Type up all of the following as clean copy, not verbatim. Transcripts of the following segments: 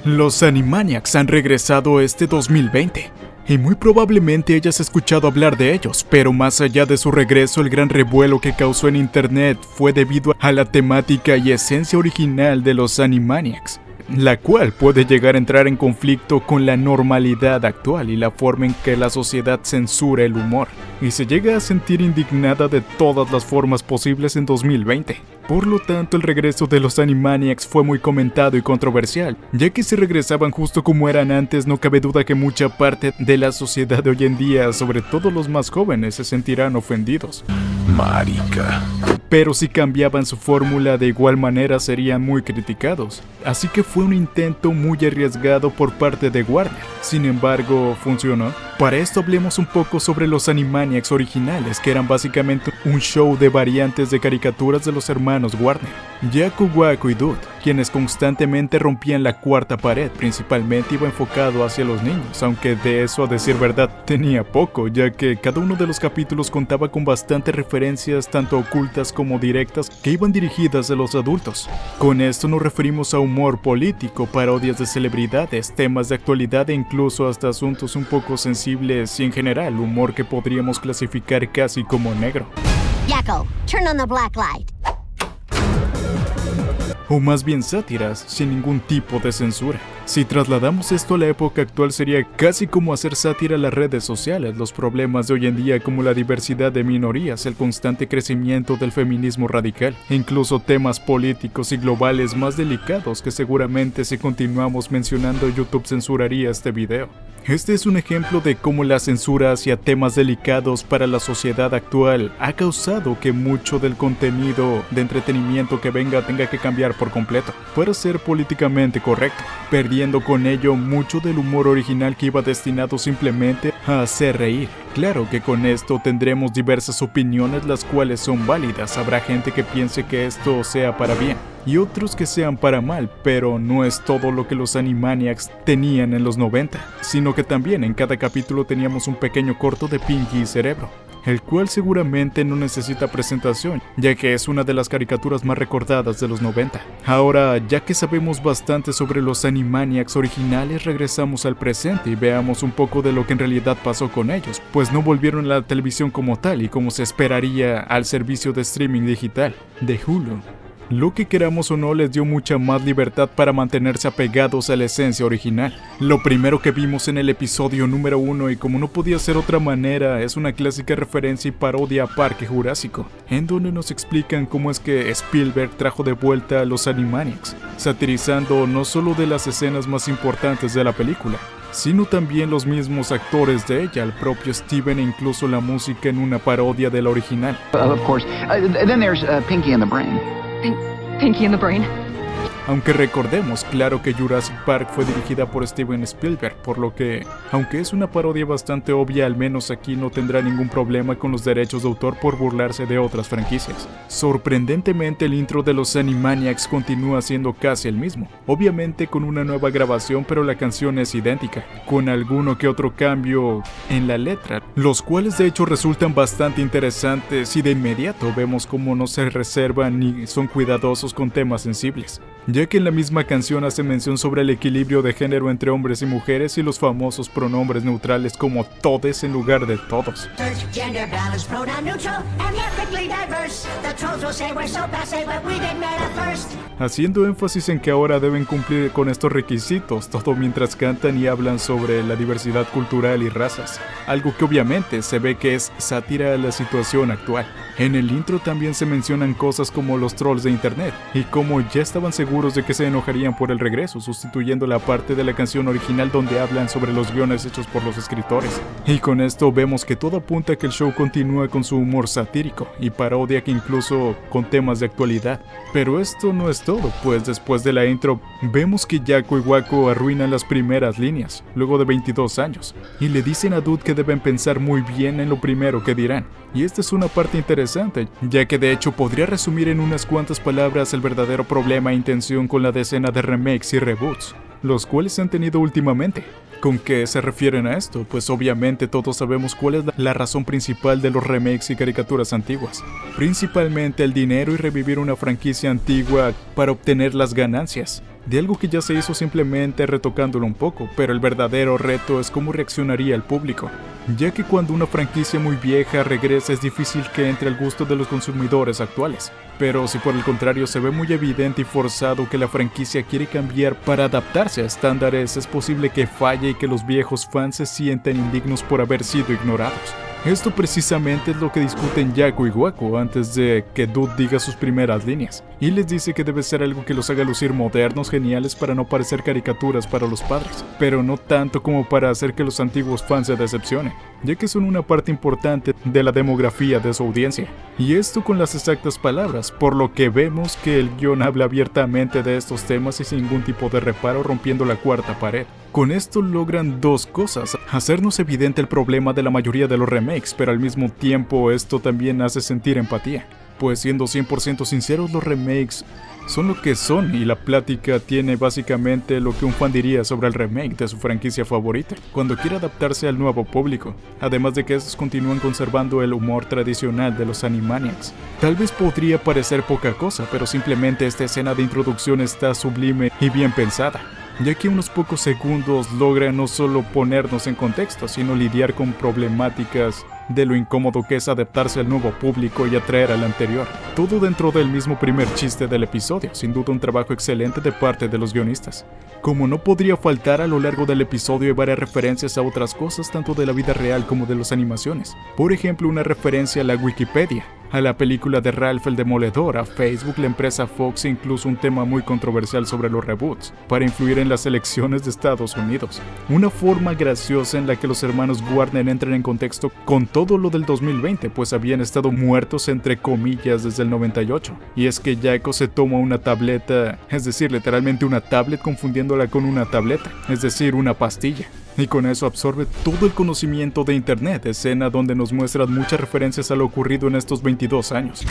Los Animaniacs han regresado este 2020, y muy probablemente hayas escuchado hablar de ellos, pero más allá de su regreso, el gran revuelo que causó en internet fue debido a la temática y esencia original de los Animaniacs, la cual puede llegar a entrar en conflicto con la normalidad actual y la forma en que la sociedad censura el humor, y se llega a sentir indignada de todas las formas posibles en 2020. Por lo tanto, el regreso de los Animaniacs fue muy comentado y controversial, ya que si regresaban justo como eran antes, no cabe duda que mucha parte de la sociedad de hoy en día, sobre todo los más jóvenes, se sentirán ofendidos. Marica. Pero si cambiaban su fórmula, de igual manera serían muy criticados. Así que fue un intento muy arriesgado por parte de Warner. Sin embargo, funcionó. Para esto hablemos un poco sobre los Animaniacs originales, que eran básicamente un show de variantes de caricaturas de los hermanos Warner, Jaco, Waco y Dude, quienes constantemente rompían la cuarta pared. Principalmente iba enfocado hacia los niños, aunque de eso, a decir verdad, tenía poco, ya que cada uno de los capítulos contaba con bastantes referencias, tanto ocultas como directas, que iban dirigidas a los adultos. Con esto nos referimos a humor político, parodias de celebridades, temas de actualidad e incluso hasta asuntos un poco sensibles y en general humor que podríamos clasificar casi como negro. Yakko, turn on the black light. O más bien sátiras, sin ningún tipo de censura. Si trasladamos esto a la época actual, sería casi como hacer sátira a las redes sociales, los problemas de hoy en día como la diversidad de minorías, el constante crecimiento del feminismo radical, e incluso temas políticos y globales más delicados que seguramente si continuamos mencionando YouTube censuraría este video. Este es un ejemplo de cómo la censura hacia temas delicados para la sociedad actual ha causado que mucho del contenido de entretenimiento que venga tenga que cambiar por completo para ser políticamente correcto, perdiendo con ello mucho del humor original que iba destinado simplemente a hacer reír. Claro que con esto tendremos diversas opiniones, las cuales son válidas. Habrá gente que piense que esto sea para bien y otros que sean para mal, pero no es todo lo que los Animaniacs tenían en los 90, sino que también en cada capítulo teníamos un pequeño corto de Pinky y Cerebro, el cual seguramente no necesita presentación, ya que es una de las caricaturas más recordadas de los 90. Ahora, ya que sabemos bastante sobre los Animaniacs originales, regresamos al presente y veamos un poco de lo que en realidad pasó con ellos, pues no volvieron a la televisión como tal y como se esperaría al servicio de streaming digital de Hulu. Lo que queramos o no, les dio mucha más libertad para mantenerse apegados a la esencia original. Lo primero que vimos en el episodio número 1, y como no podía ser otra manera, es una clásica referencia y parodia a Parque Jurásico, en donde nos explican cómo es que Spielberg trajo de vuelta a los Animaniacs, satirizando no solo de las escenas más importantes de la película, sino también los mismos actores de ella, el propio Steven e incluso la música en una parodia de la original. Of course. Then there's Pinky and the Brain. Pinky and the Brain. Aunque recordemos, claro que Jurassic Park fue dirigida por Steven Spielberg, por lo que, aunque es una parodia bastante obvia, al menos aquí no tendrá ningún problema con los derechos de autor por burlarse de otras franquicias. Sorprendentemente, el intro de los Animaniacs continúa siendo casi el mismo, obviamente con una nueva grabación, pero la canción es idéntica, con alguno que otro cambio en la letra, los cuales de hecho resultan bastante interesantes, y de inmediato vemos cómo no se reservan ni son cuidadosos con temas sensibles, ya que en la misma canción hace mención sobre el equilibrio de género entre hombres y mujeres y los famosos pronombres neutrales como todes en lugar de todos. Haciendo énfasis en que ahora deben cumplir con estos requisitos, todo mientras cantan y hablan sobre la diversidad cultural y razas, algo que obviamente se ve que es sátira a la situación actual. En el intro también se mencionan cosas como los trolls de internet, y como ya estaban seguros de que se enojarían por el regreso, sustituyendo la parte de la canción original donde hablan sobre los guiones hechos por los escritores. Y con esto vemos que todo apunta a que el show continúa con su humor satírico y parodia, que incluso con temas de actualidad. Pero esto no es todo, pues después de la intro vemos que Jaco y Waco arruinan las primeras líneas, luego de 22 años, y le dicen a Dude que deben pensar muy bien en lo primero que dirán. Y esta es una parte interesante, ya que de hecho podría resumir en unas cuantas palabras el verdadero problema e intención con la decena de remakes y reboots, los cuales se han tenido últimamente. ¿Con qué se refieren a esto? Pues obviamente todos sabemos cuál es la razón principal de los remakes y caricaturas antiguas. Principalmente el dinero y revivir una franquicia antigua para obtener las ganancias. de algo que ya se hizo simplemente retocándolo un poco, pero el verdadero reto es cómo reaccionaría el público, ya que cuando una franquicia muy vieja regresa es difícil que entre al gusto de los consumidores actuales. Pero si por el contrario se ve muy evidente y forzado que la franquicia quiere cambiar para adaptarse a estándares, es posible que falle y que los viejos fans se sientan indignos por haber sido ignorados. Esto precisamente es lo que discuten Yakko y Wakko antes de que Dude diga sus primeras líneas, y les dice que debe ser algo que los haga lucir modernos, geniales para no parecer caricaturas para los padres, pero no tanto como para hacer que los antiguos fans se decepcionen, ya que son una parte importante de la demografía de su audiencia. Y esto con las exactas palabras, por lo que vemos que el guión habla abiertamente de estos temas y sin ningún tipo de reparo, rompiendo la cuarta pared. Con esto logran dos cosas: hacernos evidente el problema de la mayoría de los remakes, pero al mismo tiempo esto también hace sentir empatía, pues siendo 100% sinceros, los remakes son lo que son y la plática tiene básicamente lo que un fan diría sobre el remake de su franquicia favorita cuando quiere adaptarse al nuevo público, además de que estos continúan conservando el humor tradicional de los Animaniacs. Tal vez podría parecer poca cosa, pero simplemente esta escena de introducción está sublime y bien pensada, ya que unos pocos segundos logra no solo ponernos en contexto, sino lidiar con problemáticas de lo incómodo que es adaptarse al nuevo público y atraer al anterior. Todo dentro del mismo primer chiste del episodio, sin duda un trabajo excelente de parte de los guionistas. Como no podría faltar, a lo largo del episodio hay varias referencias a otras cosas, tanto de la vida real como de las animaciones. Por ejemplo, una referencia a la Wikipedia, a la película de Ralph el Demoledor, a Facebook, la empresa Fox e incluso un tema muy controversial sobre los reboots, para influir en las elecciones de Estados Unidos. Una forma graciosa en la que los hermanos Warner entran en contexto con todo lo del 2020, pues habían estado muertos entre comillas desde el 98. Y es que Yakko se toma una tableta, es decir, literalmente una tablet, confundiéndola con una tableta, es decir, una pastilla. Y con eso absorbe todo el conocimiento de internet, escena donde nos muestran muchas referencias a lo ocurrido en estos 22 años.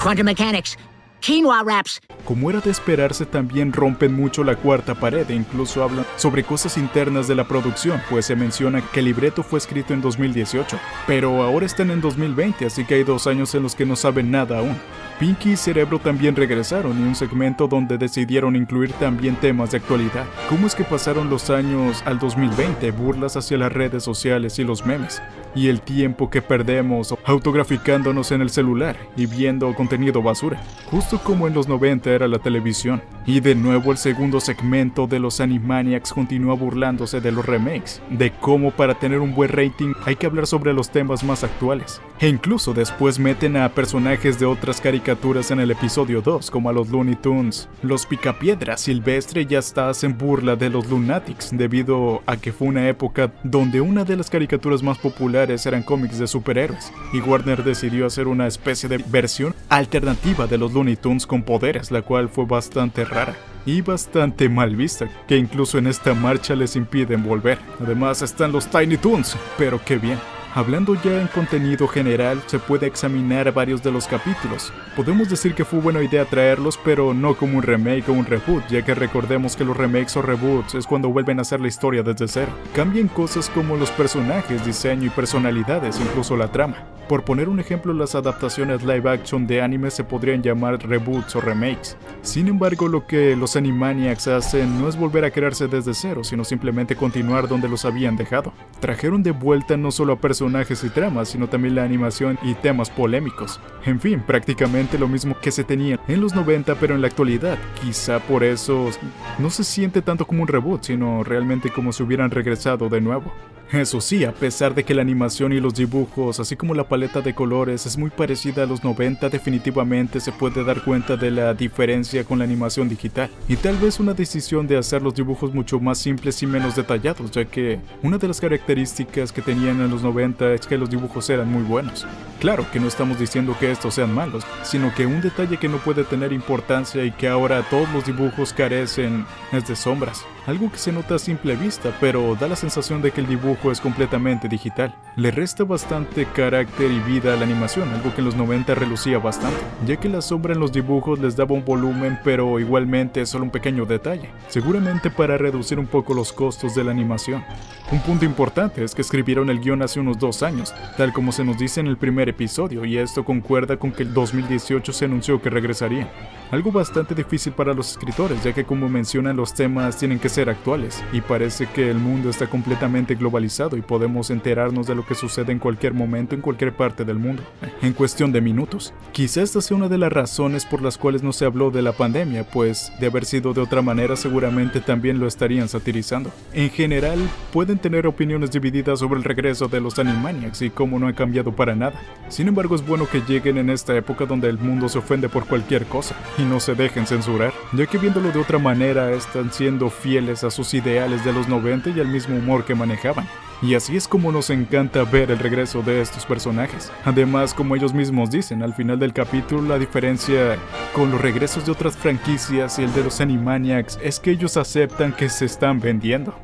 Quantum mechanics. Quinoa wraps. Como era de esperarse, también rompen mucho la cuarta pared e incluso hablan sobre cosas internas de la producción, pues se menciona que el libreto fue escrito en 2018, pero ahora están en 2020, así que hay 2 años en los que no saben nada aún. Pinky y Cerebro también regresaron, y un segmento donde decidieron incluir también temas de actualidad. ¿Cómo es que pasaron los años al 2020? Burlas hacia las redes sociales y los memes, y el tiempo que perdemos autograficándonos en el celular y viendo contenido basura, justo como en los 90 era la televisión. Y de nuevo el segundo segmento de los Animaniacs continúa burlándose de los remakes, de cómo para tener un buen rating hay que hablar sobre los temas más actuales. E incluso después meten a personajes de otras caricaturas en el episodio 2, como a los Looney Tunes, los Picapiedra, Silvestre, y hasta hacen burla de los Lunatics, debido a que fue una época donde una de las caricaturas más populares eran cómics de superhéroes, y Warner decidió hacer una especie de versión alternativa de los Looney Tunes con poderes, la cual fue bastante rara y bastante mal vista, que incluso en esta marcha les impiden volver. Además están los Tiny Toons, pero qué bien. Hablando ya en contenido general, se puede examinar varios de los capítulos. Podemos decir que fue buena idea traerlos, pero no como un remake o un reboot, ya que recordemos que los remakes o reboots es cuando vuelven a hacer la historia desde cero. Cambian cosas como los personajes, diseño y personalidades, incluso la trama. Por poner un ejemplo, las adaptaciones live action de anime se podrían llamar reboots o remakes. Sin embargo, lo que los Animaniacs hacen no es volver a crearse desde cero, sino simplemente continuar donde los habían dejado. Trajeron de vuelta no solo a personajes y tramas, sino también la animación y temas polémicos. En fin, prácticamente lo mismo que se tenía en los 90, pero en la actualidad. Quizá por eso no se siente tanto como un reboot, sino realmente como si hubieran regresado de nuevo. Eso sí, a pesar de que la animación y los dibujos, así como la paleta de colores, es muy parecida a los 90, definitivamente se puede dar cuenta de la diferencia con la animación digital. Y tal vez una decisión de hacer los dibujos mucho más simples y menos detallados, ya que una de las características que tenían en los 90 es que los dibujos eran muy buenos. Claro que no estamos diciendo que estos sean malos, sino que un detalle que no puede tener importancia y que ahora todos los dibujos carecen es de sombras. Algo que se nota a simple vista, pero da la sensación de que el dibujo es completamente digital. le resta bastante carácter y vida a la animación, algo que en los 90 relucía bastante, ya que la sombra en los dibujos les daba un volumen, pero igualmente es solo un pequeño detalle, seguramente para reducir un poco los costos de la animación. Un punto importante es que escribieron el guión hace unos 2 años, tal como se nos dice en el primer episodio, y esto concuerda con que el 2018 se anunció que regresarían. Algo bastante difícil para los escritores, ya que como mencionan los temas tienen que ser actuales, y parece que el mundo está completamente globalizado y podemos enterarnos de lo que sucede en cualquier momento en cualquier parte del mundo, en cuestión de minutos. Quizá esta sea una de las razones por las cuales no se habló de la pandemia, pues de haber sido de otra manera seguramente también lo estarían satirizando. En general, pueden tener opiniones divididas sobre el regreso de los Animaniacs y cómo no ha cambiado para nada. Sin embargo, es bueno que lleguen en esta época donde el mundo se ofende por cualquier cosa y no se dejen censurar, ya que viéndolo de otra manera están siendo fieles a sus ideales de los 90 y al mismo humor que manejaban. Y así es como nos encanta ver el regreso de estos personajes. Además, como ellos mismos dicen, al final del capítulo la diferencia con los regresos de otras franquicias y el de los Animaniacs es que ellos aceptan que se están vendiendo.